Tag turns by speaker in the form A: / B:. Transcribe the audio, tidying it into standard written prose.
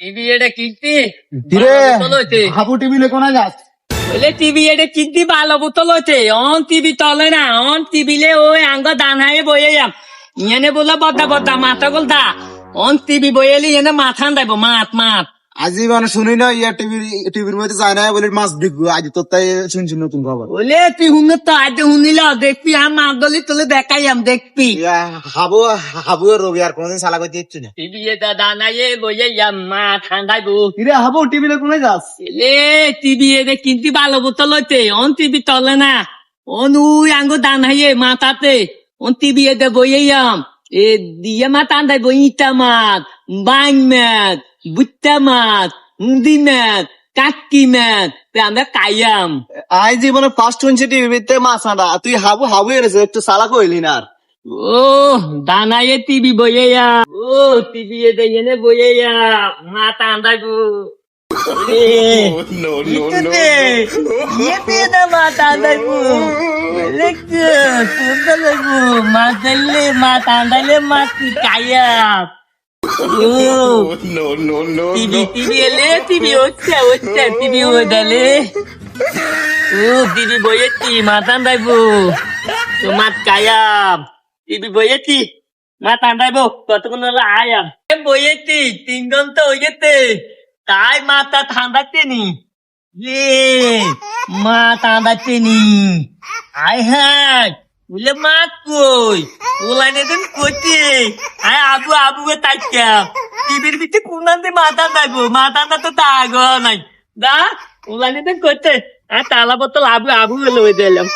A: TV এটা কিনতি
B: ধীরে
A: বোতল হইতে
B: হাবু টিভি লে কোনা যাস
A: বলে টিভি এটা কিনতি ভালো বোতল হইতে অন টিভি তলে না অন টিভিলে ওই আঙ্গ দান হায়ে বইয়ে যাম ইয়ানে বলে বদ্দা বদ্দা মাথা গল দা অন টিভি বইয়েলি এনে মাথা দাইব মাত মাত
B: আজি মানে শুনি না ইয়া টিভির মধ্যে যায় না বলে মাছ দেখবো আজ তোর তাই শুনছি নতুন খবর
A: বলে তুই শুনে তো আজ শুনিল দেখবি আর মাছ দলি তোলে দেখাইয়াম দেখবি
B: ইয়া হাবু হাবু রবি আর কোনদিন সালা করতে ইচ্ছে না
A: টিভি এটা দানাইয়ে বইয়ে যাম মা ঠান্ডাইব
B: ধীরে হাবু টিভি লে কোনা যাস
A: এলে টিভি এদের কিনতি ভালো বোতল হইতে অন টিভি তলে না অন উই আঙ্গো দান হাইয়ে মাথাতে অন টিভি এদের বইয়াম এ দিয়ে মাথা আন্দাই বইটা মাত বাং মাত বুট্টা মাত মুদি মাত কাকি মাত আমরা কায়াম
B: আই জীবনে ফার্স্ট শুনছি টিভিতে মাছ আনা তুই হাবু হাবু এরেছে একটু সালা কইলি না আর
A: ও দানাইয়ে টিভি বইয়া ও টিভি এদের এনে বইয়া মাথা আন্দাইবো টিভি বইয়েছি মাথা আন্দাইবো মাত কায়াম টিভি বইয়েছি মাথা আন্দাইবো কতক্ষণ হলো আয়াম বইয়েছি 3 ঘন্টা হয়ে গেছে তাই মাথা ঠান্ডাতে নি রে মা ঠান্ডাতে নি আয় হ্যাঁ বলে মা কই ওলাইনে দিন কইতে আয় আবু আবু তাইকা টিভির ভিতরে কোনাতে মাথা দাইবো মাথা না তো তাগ নাই দা ওলাইনে দিন কইতে আর তালা বোতল আবু আবু লই দিলাম